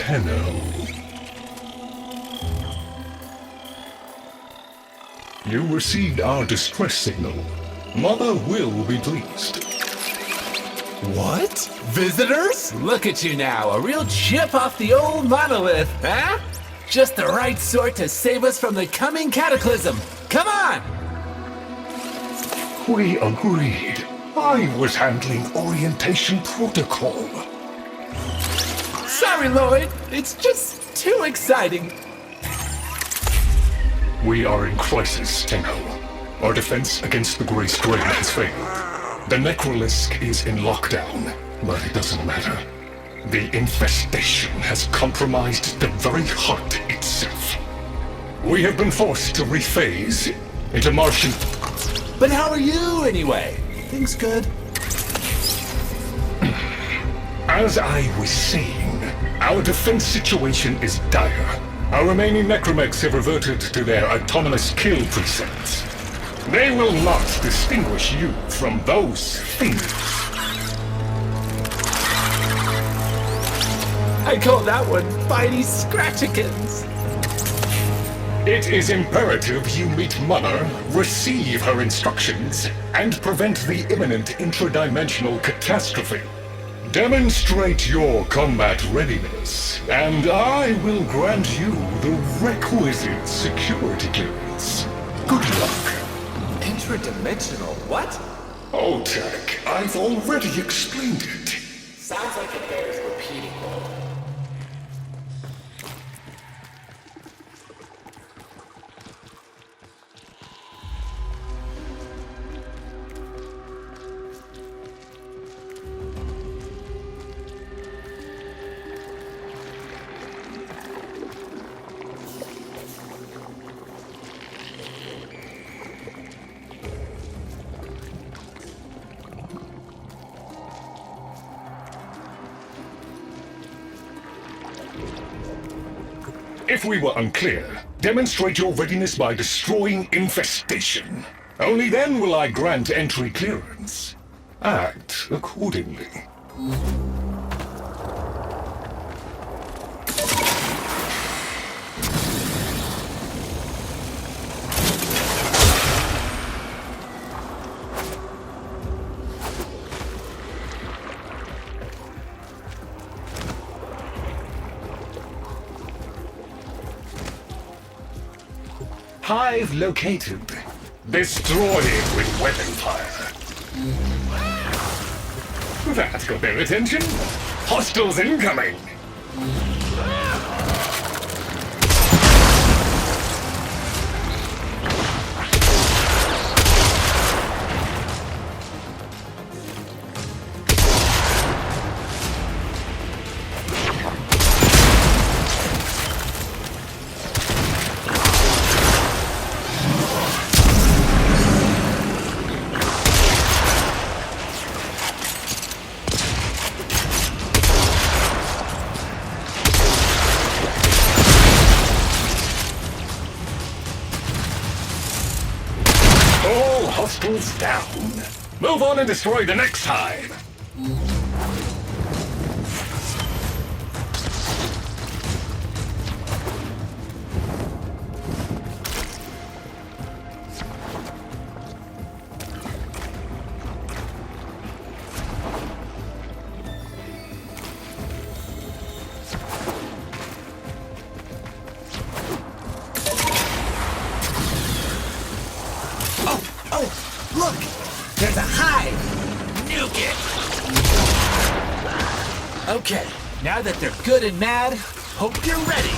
Tenno. You received our distress signal. Mother will be pleased. What? Visitors? Look at you now, a real chip off the old monolith, huh? Just the right sort to save us from the coming cataclysm. Come on! We agreed. I was handling orientation protocol. Sorry, Lloyd. It's just too exciting. We are in crisis, Tenno. Our defense against the Grey Strain has failed. The Necrolisk is in lockdown, but it doesn't matter. The infestation has compromised the very heart itself. We have been forced to rephase into Martian... But how are you, anyway? Things good? As I was saying, our defense situation is dire. Our remaining necromechs have reverted to their autonomous kill precepts. They will not distinguish you from those things. I call that one Bitey Scratchikins. It is imperative you meet Mother, receive her instructions, and prevent the imminent intradimensional catastrophe. Demonstrate your combat readiness, and I will grant you the requisite security clearance. Good luck. Intradimensional what? Oh, Tech, I've already explained it. Sounds like it bears repeating, though. If we were unclear, demonstrate your readiness by destroying infestation. Only then will I grant entry clearance. Act accordingly. Hive located. Destroy it with weapon fire. That got their attention. Hostiles incoming. All hostiles down. Move on and destroy the next hive. Oh, look! There's a hive! Nuke it! Okay, now that they're good and mad, hope you're ready!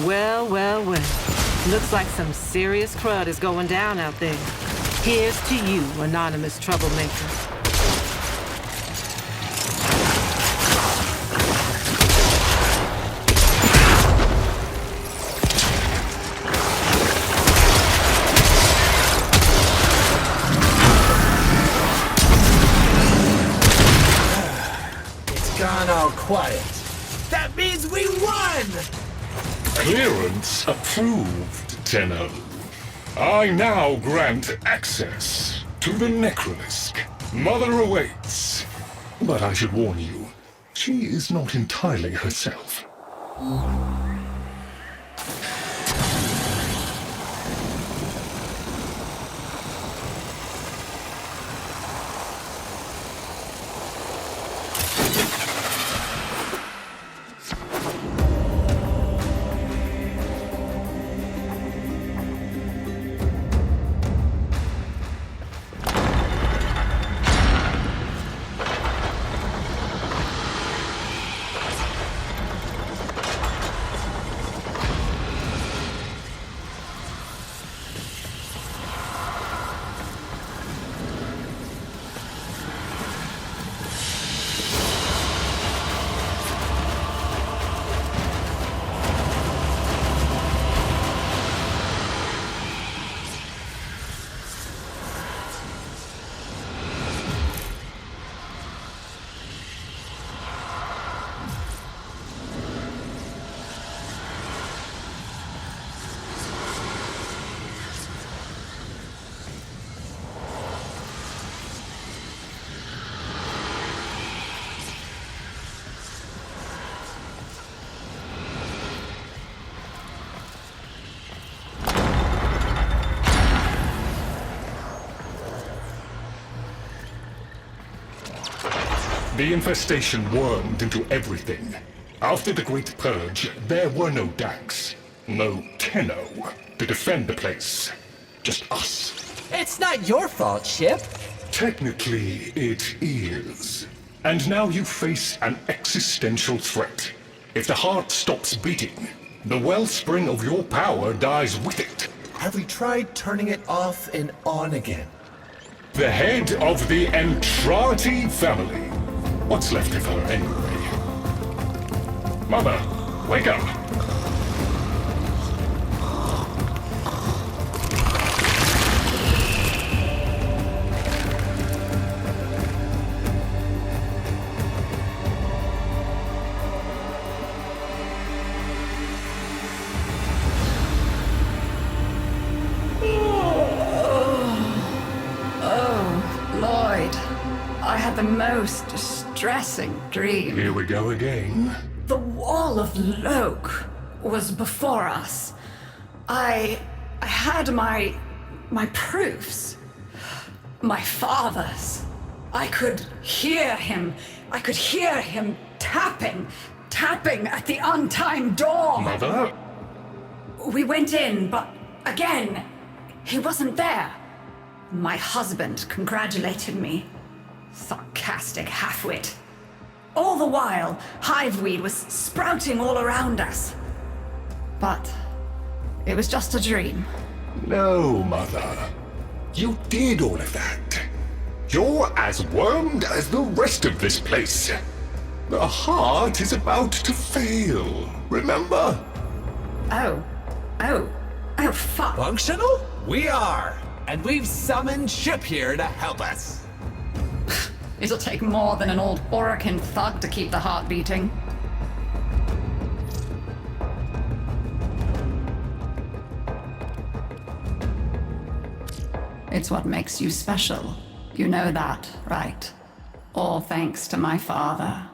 Well, well, well. Looks like some serious crud is going down out there. Here's to you, anonymous troublemaker. Gone all quiet. That means we won! Clearance approved, Tenno. I now grant access to the Necrolisk. Mother awaits. But I should warn you, She is not entirely herself. The infestation wormed into everything. After the Great Purge, there were no Dax, no Tenno to defend the place. Just us. It's not your fault, Ship. Technically, it is. And now you face an existential threat. If the heart stops beating, the wellspring of your power dies with it. Have we tried turning it off and on again? The head of the Entrati family. What's left of her, anyway? Mother, wake up! I had the most distressing dream. Here we go again. The wall of Loke was before us. I had my proofs. My father's. I could hear him. I could hear him tapping at the untimed door. Mother? We went in, but again, he wasn't there. My husband congratulated me. Sarcastic halfwit. All the while, hiveweed was sprouting all around us. But it was just a dream. No, Mother. You did all of that. You're as wormed as the rest of this place. The heart is about to fail, remember? Oh, fuck. Functional? We are. And we've summoned Ship here to help us. It'll take more than an old Orokin thug to keep the heart beating. It's what makes you special. You know that, right? All thanks to my father.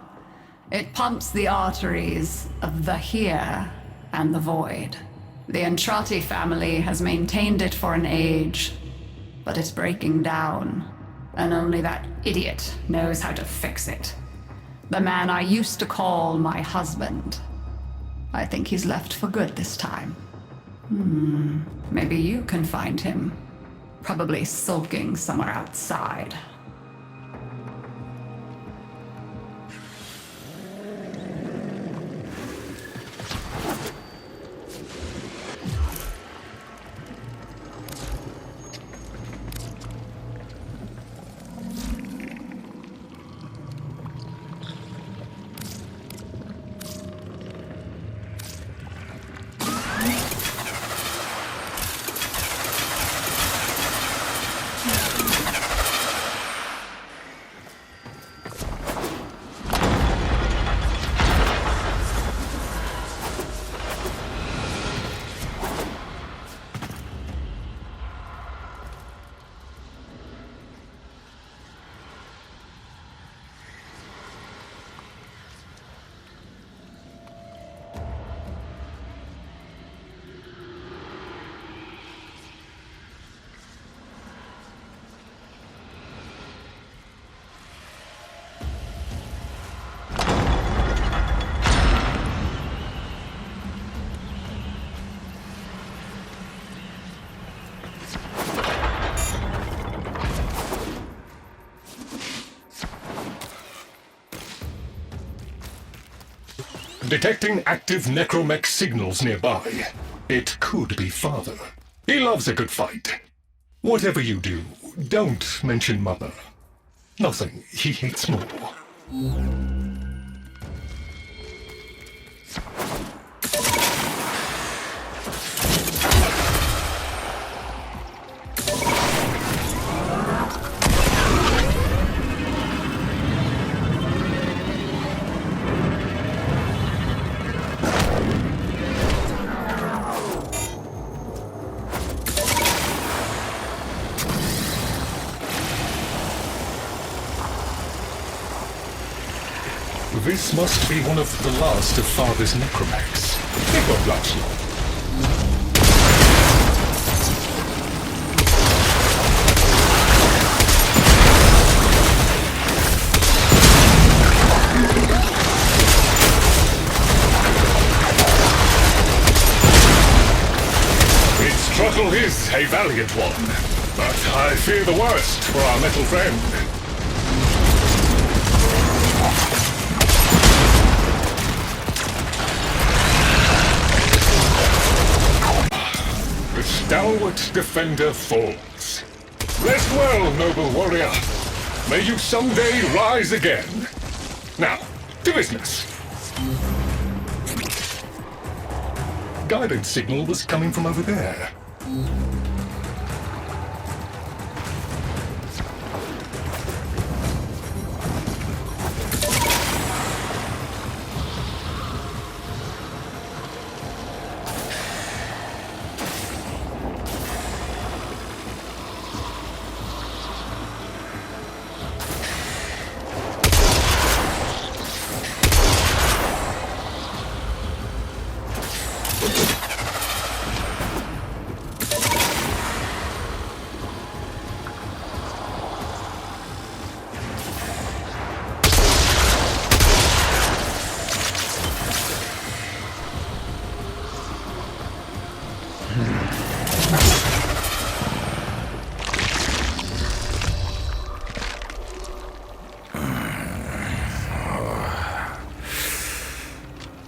It pumps the arteries of the here and the void. The Entrati family has maintained it for an age, but it's breaking down. And only that idiot knows how to fix it. The man I used to call my husband. I think he's left for good this time. Maybe you can find him. Probably sulking somewhere outside. Detecting active necromech signals nearby. It could be Father. He loves a good fight. Whatever you do, don't mention Mother. Nothing he hates more. This must be one of the last of Father's necromechs. It won't last long. Its struggle is a valiant one, but I fear the worst for our metal friend. The stalwart defender falls. Rest well, noble warrior. May you someday rise again. Now, to business. Guidance signal was coming from over there.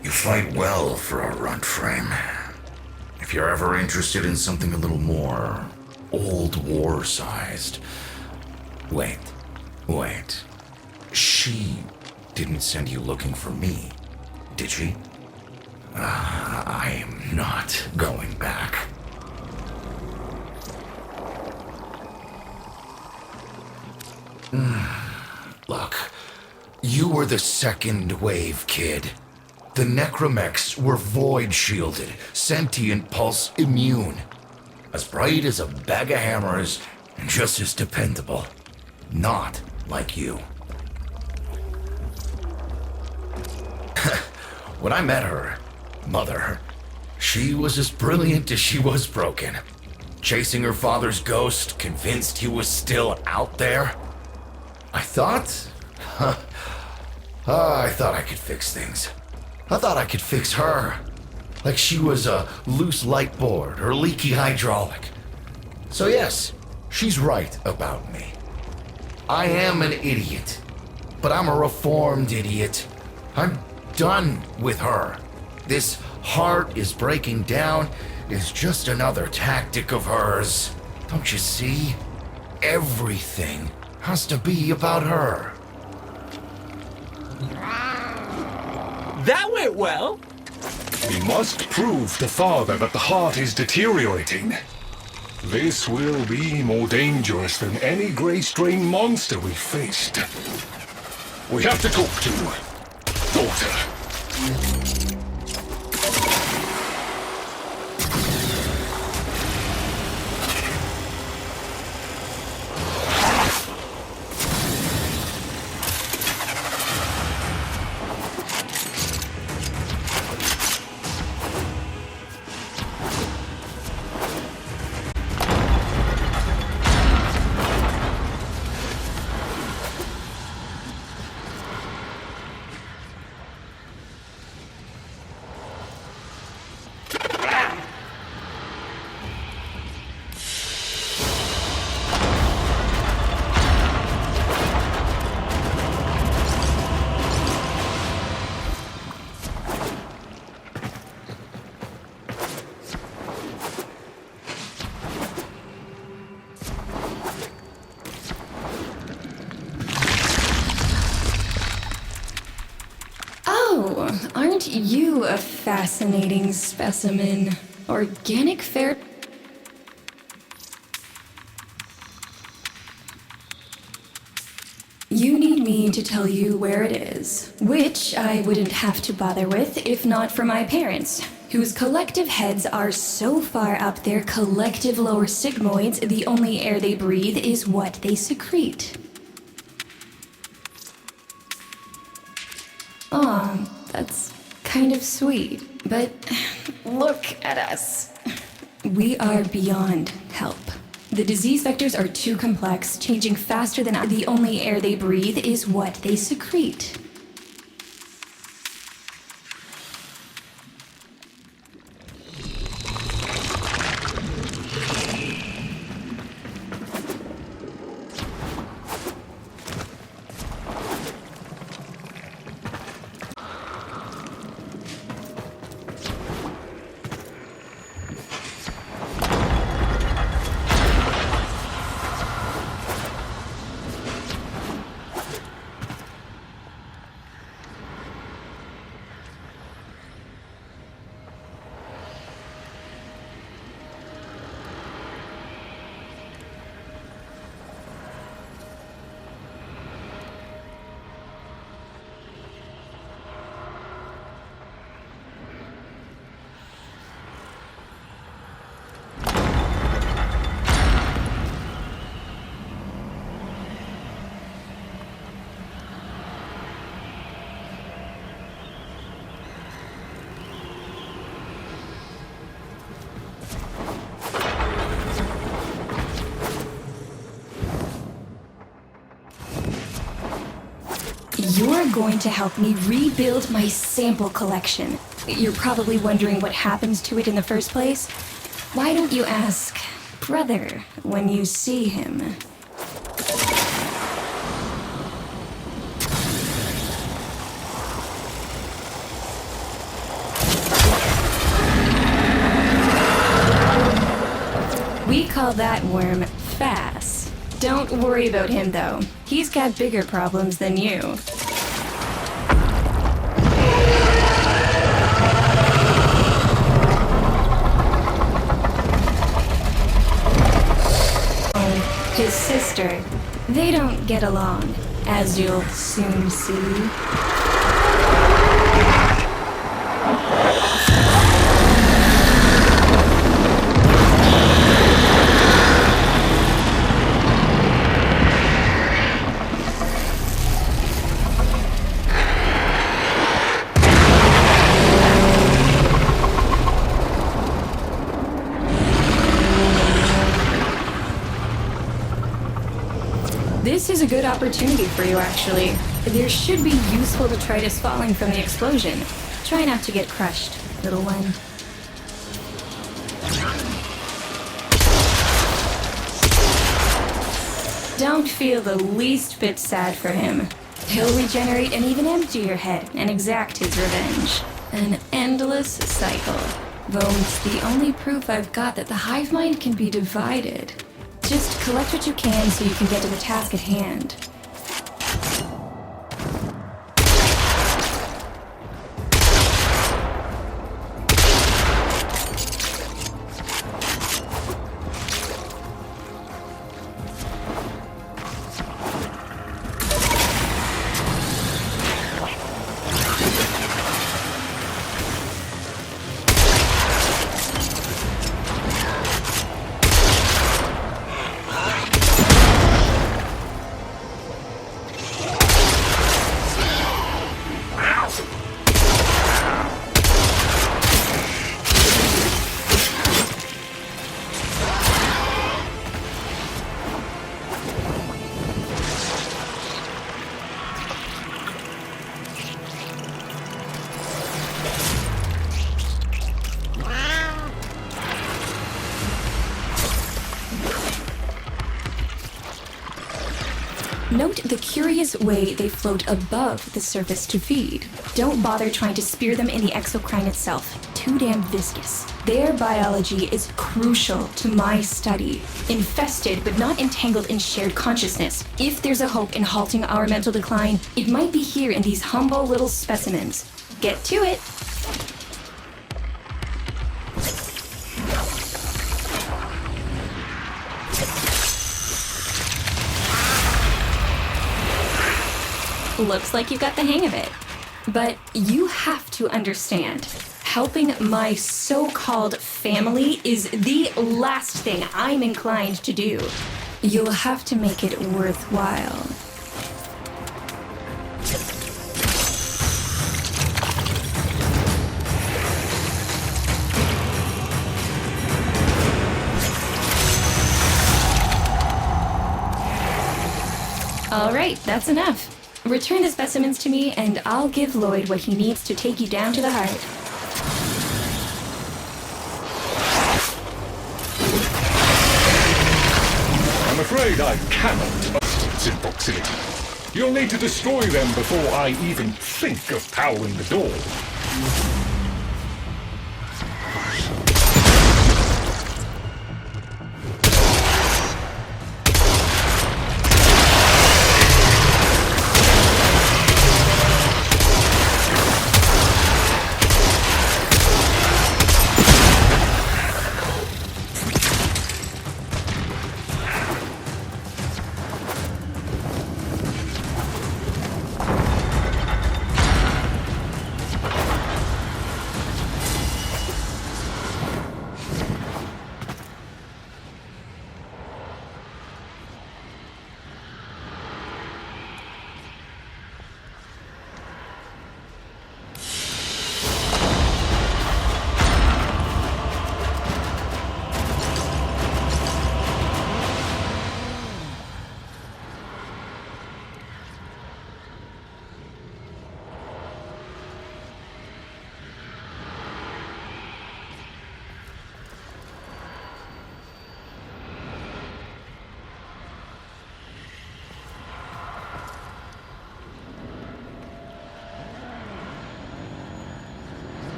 You fight well for a runt frame. If you're ever interested in something a little more old war-sized... Wait. She didn't send you looking for me, did she? I am not going back. Look, you were the second wave, kid. The necromechs were void-shielded, sentient pulse immune. As bright as a bag of hammers, and just as dependable. Not like you. When I met her, Mother, she was as brilliant as she was broken. Chasing her father's ghost, convinced he was still out there. I thought I could fix things. I thought I could fix her. Like she was a loose light board or leaky hydraulic. So yes, she's right about me. I am an idiot. But I'm a reformed idiot. I'm done with her. This heart is breaking down is just another tactic of hers. Don't you see? Everything has to be about her. That went well. We must prove to Father that the heart is deteriorating. This will be more dangerous than any Grey Strain monster we've faced. We have to talk to Daughter. Oh, aren't you a fascinating specimen? Organic fair... You need me to tell you where it is, which I wouldn't have to bother with if not for my parents, whose collective heads are so far up their collective lower sigmoids, the only air they breathe is what they secrete. Aw, that's kind of sweet, but look at us. We are beyond help. The disease vectors are too complex, changing faster than the only air they breathe is what they secrete. You're going to help me rebuild my sample collection. You're probably wondering what happens to it in the first place. Why don't you ask brother when you see him? We call that worm Fass. Don't worry about him though. He's got bigger problems than you. His sister. They don't get along, as you'll soon see. This is a good opportunity for you, actually. There should be useful detritus falling from the explosion. Try not to get crushed, little one. Don't feel the least bit sad for him. He'll regenerate and even empty your head and exact his revenge. An endless cycle. Though it's the only proof I've got that the hive mind can be divided. Just collect what you can so you can get to the task at hand. Note the curious way they float above the surface to feed. Don't bother trying to spear them in the exocrine itself. Too damn viscous. Their biology is crucial to my study. Infested but not entangled in shared consciousness. If there's a hope in halting our mental decline, it might be here in these humble little specimens. Get to it. Looks like you got the hang of it. But you have to understand, helping my so-called family is the last thing I'm inclined to do. You'll have to make it worthwhile. All right, that's enough. Return the specimens to me, and I'll give Lloyd what he needs to take you down to the heart. I'm afraid I cannot assist in proximity. You'll need to destroy them before I even think of powering the door.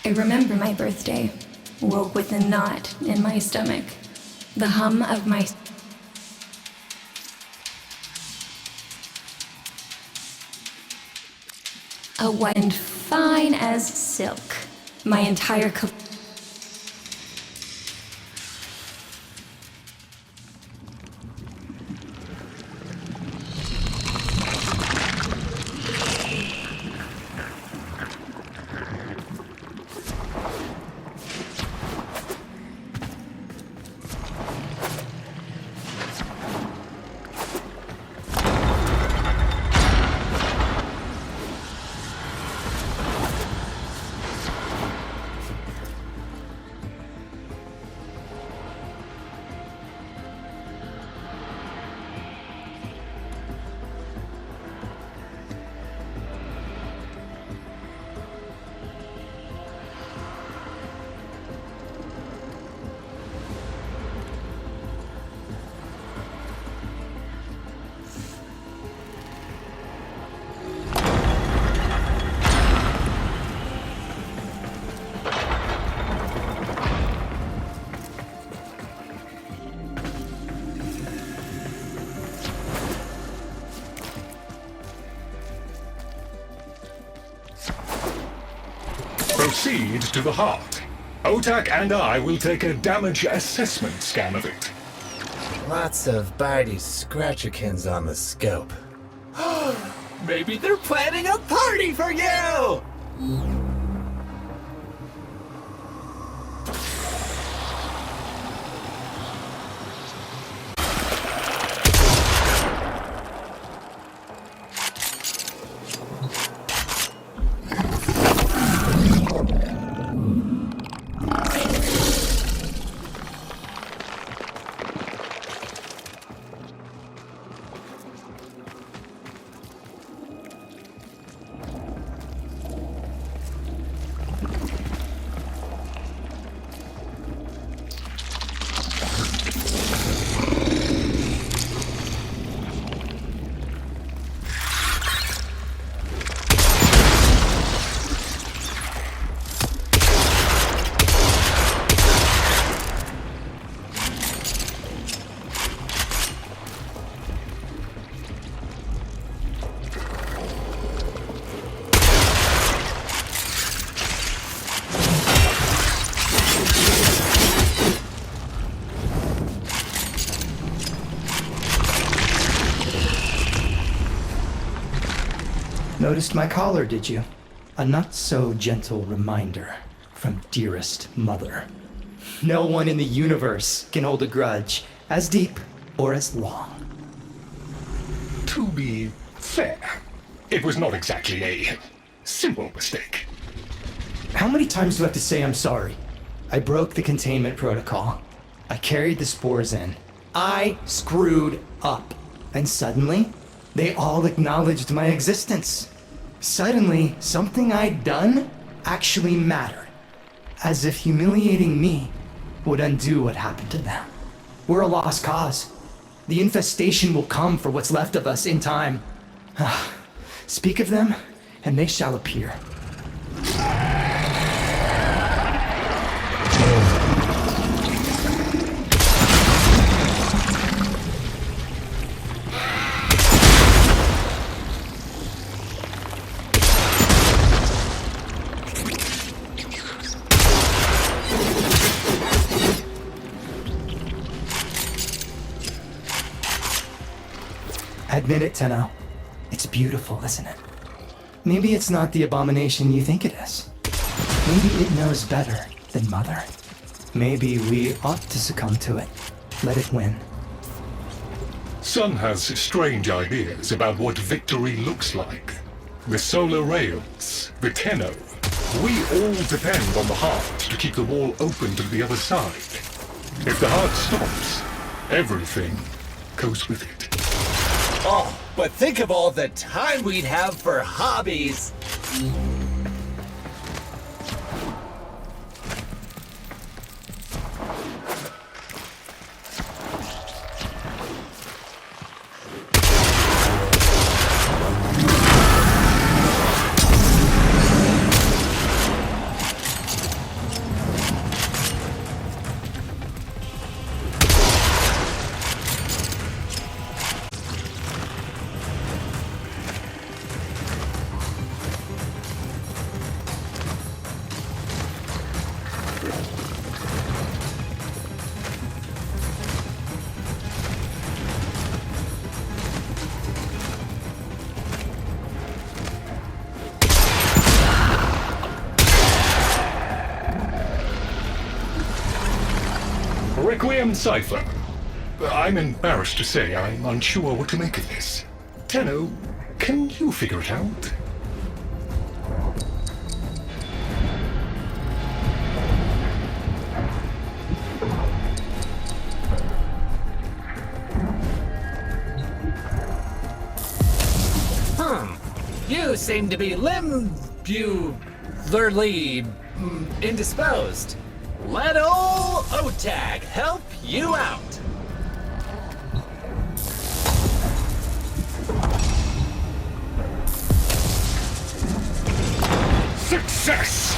I remember my birthday. Woke with a knot in my stomach. The hum of my... A white and fine as silk. My entire... Proceed to the heart. Otak and I will take a damage assessment scan of it. Lots of Barty Scratcherkins on the scope. Maybe they're planning a party for you! Noticed my collar, did you? A not-so-gentle reminder from dearest mother. No one in the universe can hold a grudge as deep or as long. To be fair, it was not exactly a simple mistake. How many times do I have to say I'm sorry? I broke the containment protocol. I carried the spores in. I screwed up. And suddenly, they all acknowledged my existence. Suddenly, something I'd done actually mattered. As if humiliating me would undo what happened to them. We're a lost cause. The infestation will come for what's left of us in time. Speak of them, and they shall appear. Admit it, Tenno. It's beautiful, isn't it? Maybe it's not the abomination you think it is. Maybe it knows better than Mother. Maybe we ought to succumb to it. Let it win. Sun has strange ideas about what victory looks like. The solar rails, the Tenno. We all depend on the heart to keep the wall open to the other side. If the heart stops, everything goes with it. Oh, but think of all the time we'd have for hobbies! Requiem Cipher. I'm embarrassed to say I'm unsure what to make of this. Tenno, can you figure it out? You seem to be indisposed. Let ol' Otag help you out. Success!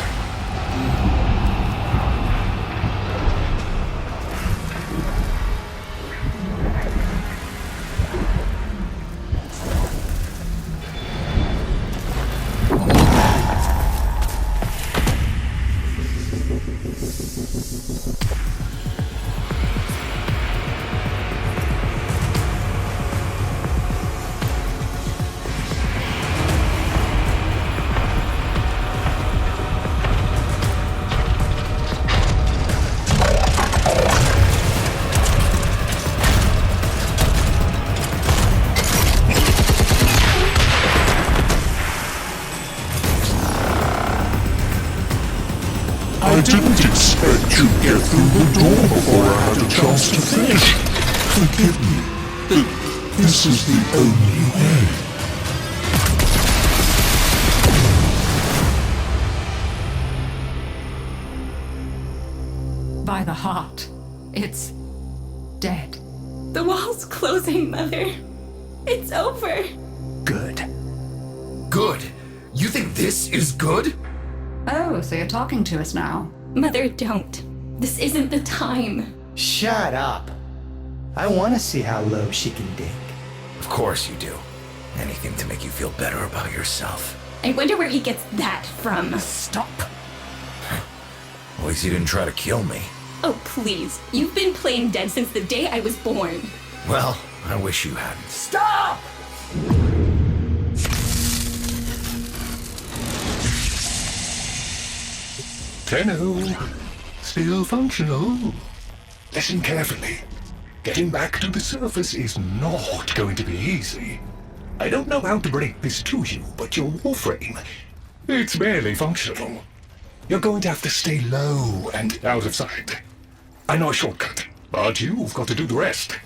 I didn't expect you'd get through the door before I had a chance to finish. Forgive me. This is the only way. By the heart, it's dead. The wall's closing, Mother. It's over. Good. Good? You think this is good? Oh, so you're talking to us now. Mother, don't. This isn't the time. Shut up. I want to see how low she can dig. Of course you do. Anything to make you feel better about yourself. I wonder where he gets that from. Stop. At least you didn't try to kill me. Oh, please. You've been playing dead since the day I was born. Well, I wish you hadn't. Stop! Tenno, still functional. Listen carefully. Getting back to the surface is not going to be easy. I don't know how to break this to you, but your Warframe, it's barely functional. You're going to have to stay low and out of sight. I know a shortcut, but you've got to do the rest.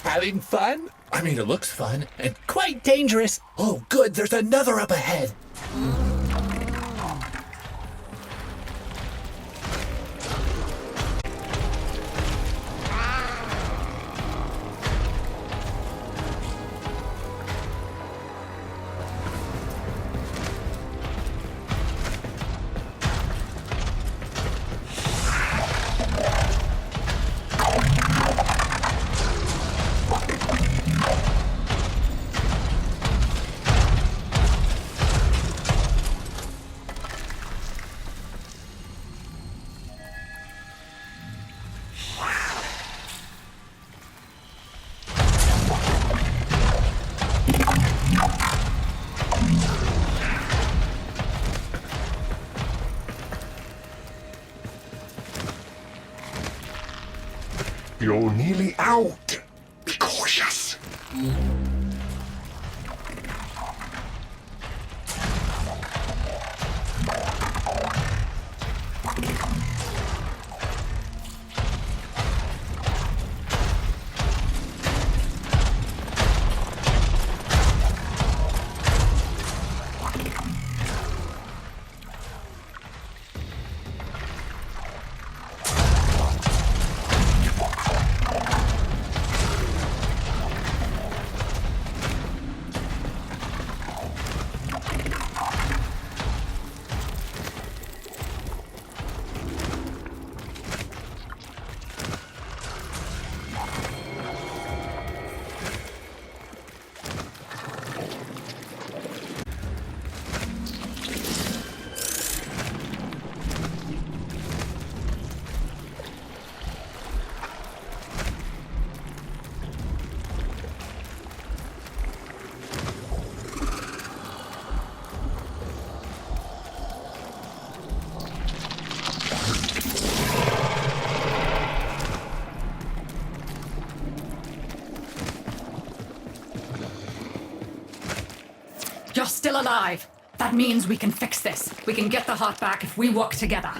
Having fun? I mean, it looks fun and quite dangerous. Oh, good, there's another up ahead. You're nearly out. Be cautious. still alive. That means we can fix this. We can get the heart back if we work together.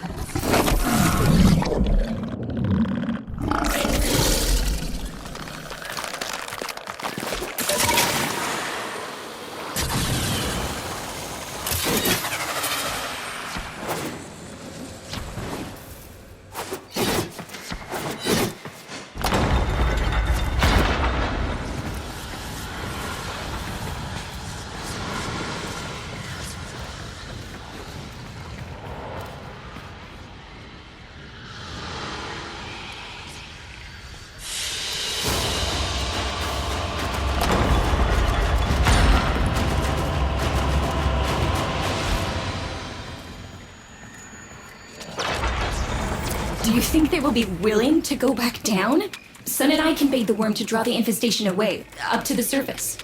Do you think they will be willing to go back down? Sun and I can bait the worm to draw the infestation away, up to the surface.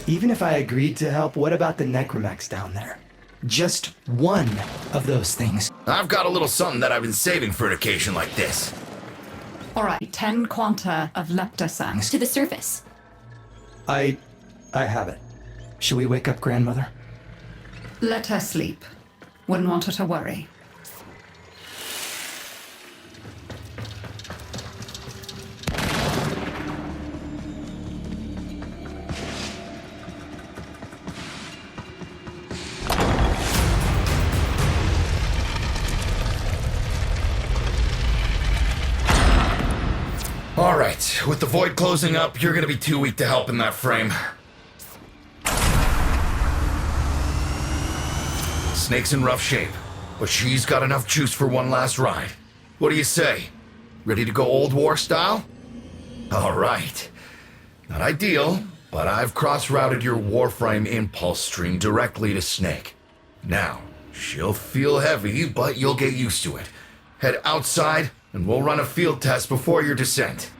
Even if I agreed to help, what about the necromechs down there? Just one of those things. I've got a little something that I've been saving for an occasion like this. All right, 10 quanta of leptosangs. To the surface. I have it. Should we wake up grandmother? Let her sleep. Wouldn't want her to worry. All right, with the void closing up, you're gonna be too weak to help in that frame. Snake's in rough shape, but she's got enough juice for one last ride. What do you say? Ready to go old war style? All right. Not ideal, but I've cross-routed your Warframe impulse stream directly to Snake. Now, she'll feel heavy, but you'll get used to it. Head outside, and we'll run a field test before your descent.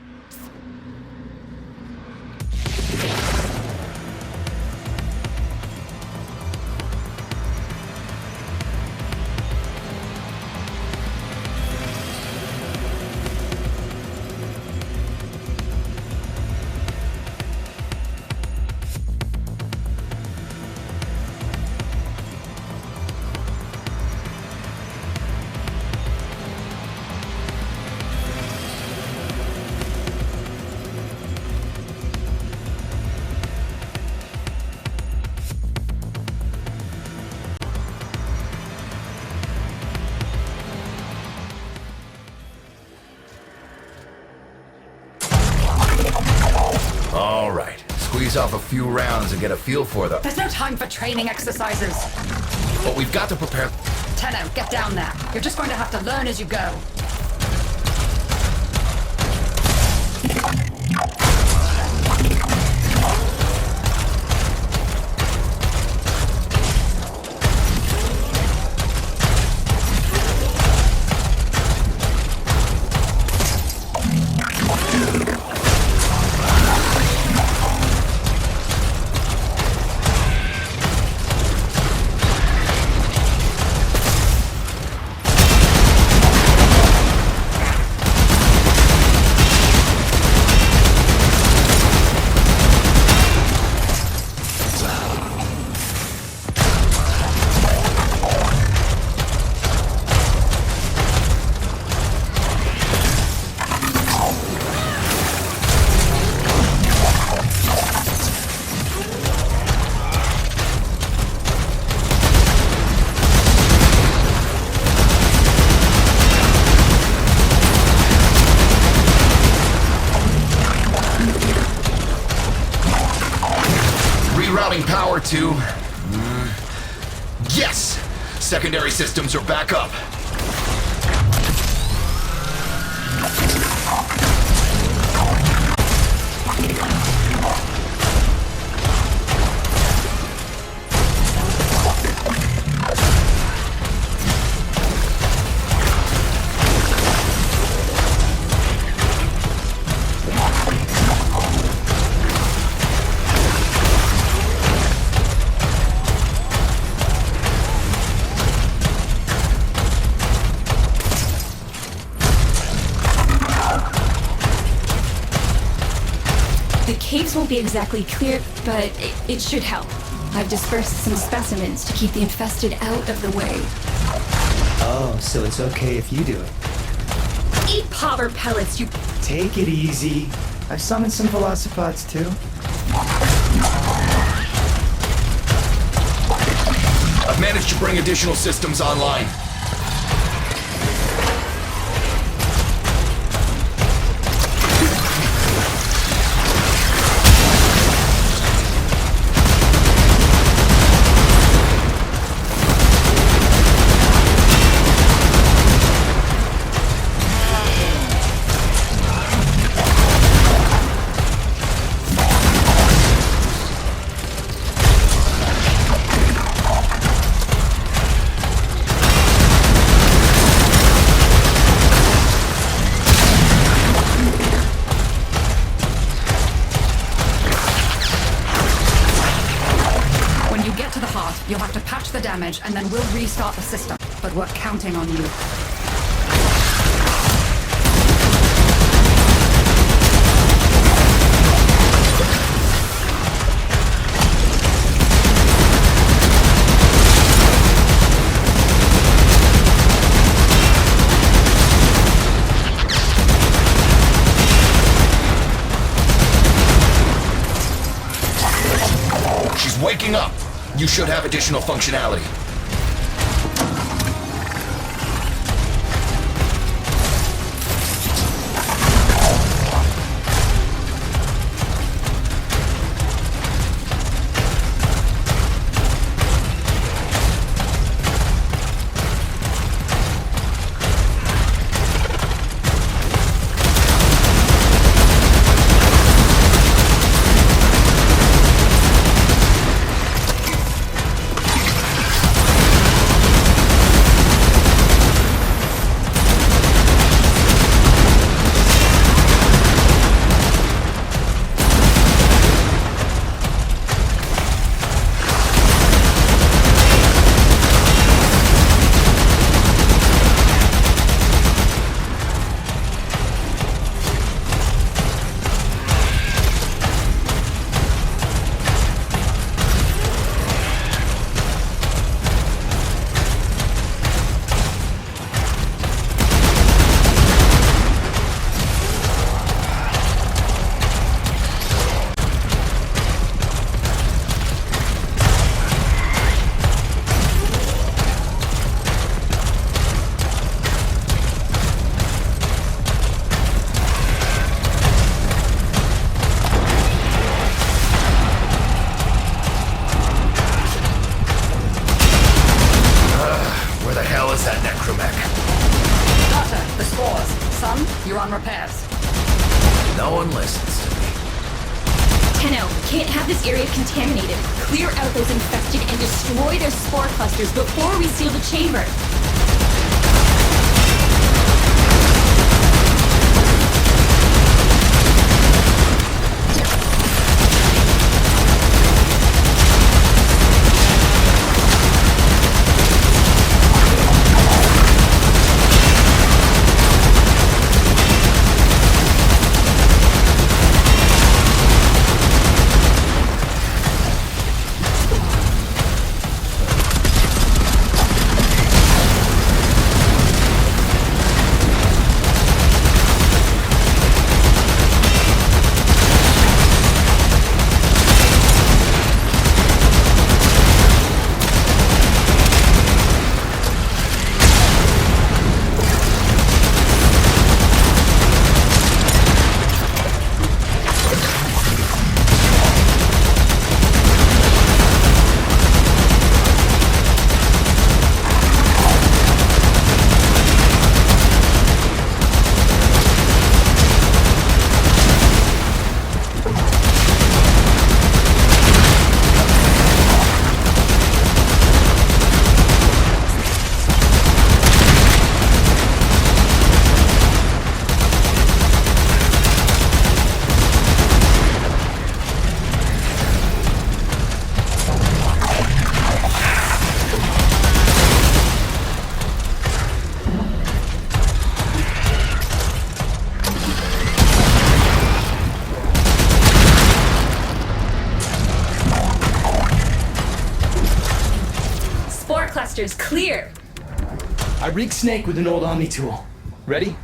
All right, squeeze off a few rounds and get a feel for them. There's no time for training exercises. But we've got to prepare. Tenno, get down there. You're just going to have to learn as you go. Rerouting power to... Yes! Secondary systems are back up. The caves won't be exactly clear, but it should help. I've dispersed some specimens to keep the infested out of the way. Oh, so it's okay if you do it. Eat powder pellets, you... Take it easy. I've summoned some velocipods too. I've managed to bring additional systems online. You'll have to patch the damage, and then we'll restart the system. But we're counting on you. She's waking up. You should have additional functionality. You're on repairs. No one listens to me. Tenno, can't have this area contaminated. Clear out those infected and destroy their spore clusters before we seal the chamber. thrusters clear. I rigged Snake with an old Omni tool. Ready?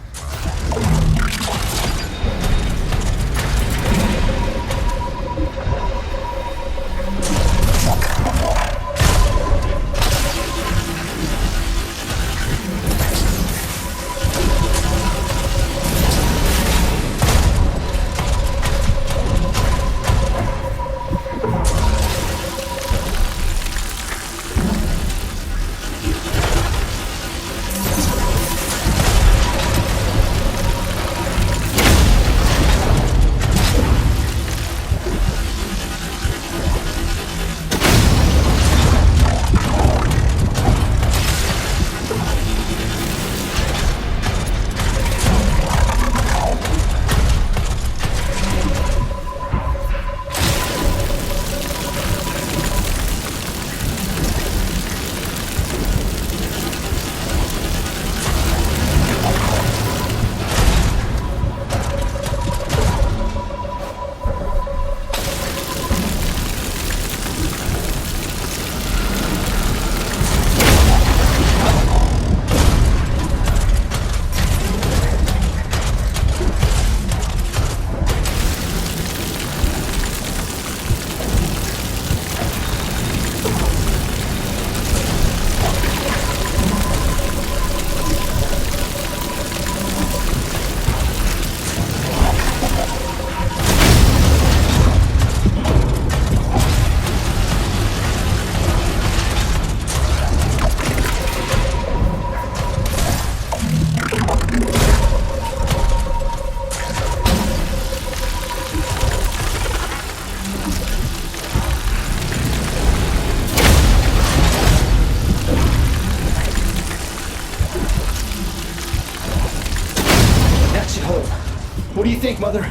What do you think, Mother?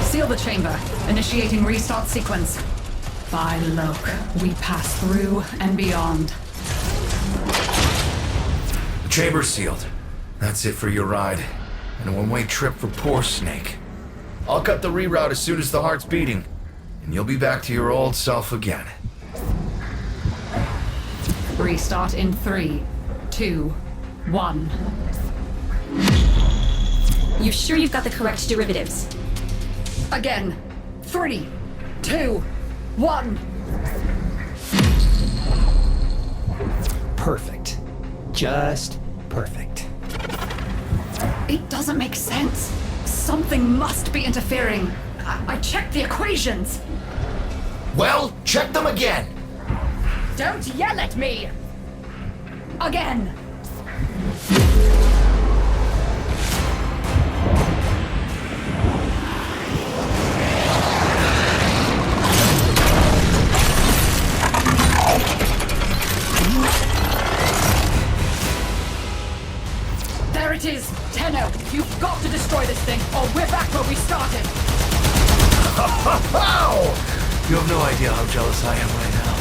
Seal the chamber. Initiating restart sequence. By Loke, we pass through and beyond. The chamber's sealed. That's it for your ride. And a one-way trip for poor Snake. I'll cut the reroute as soon as the heart's beating. And you'll be back to your old self again. Restart in 3, 2, 1. You sure you've got the correct derivatives? Again. 3, 2, 1. Perfect. Just perfect. It doesn't make sense. Something must be interfering. I checked the equations. Well, check them again! Don't yell at me! Again! There it is! Tenno, you've got to destroy this thing, or we're back where we started! You have no idea how jealous I am right now.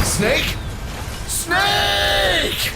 Snake? Snake!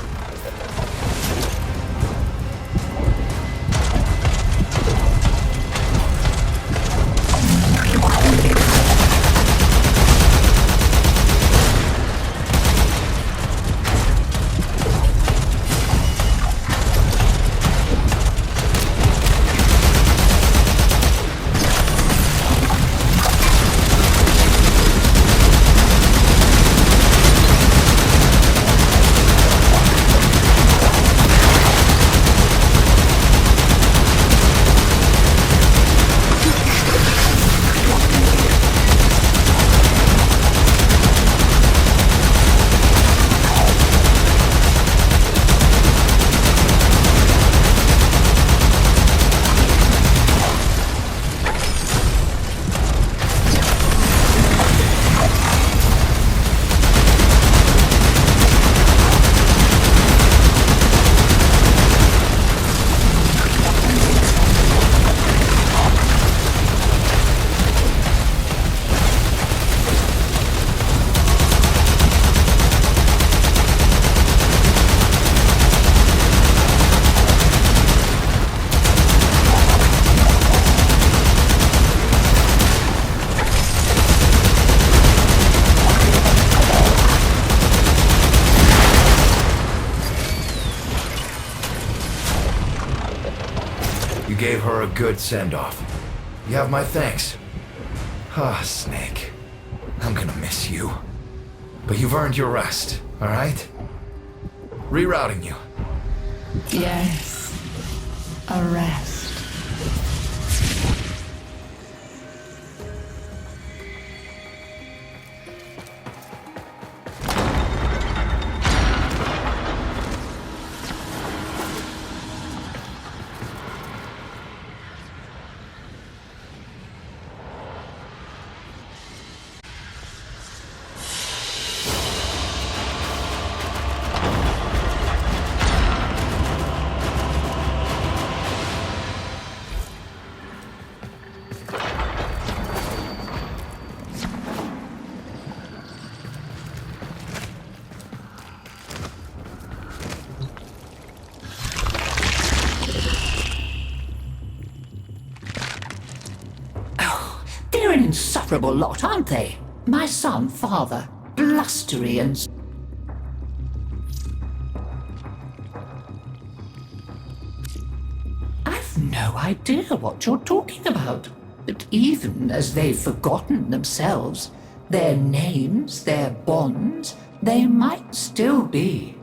gave her a good send-off. You have my thanks. Ah, Snake. I'm gonna miss you. But you've earned your rest, alright? Rerouting you. Yes. A rest. They're an insufferable lot, aren't they? My son, father, blustery and... I've no idea what you're talking about. But even as they've forgotten themselves, their names, their bonds, they might still be.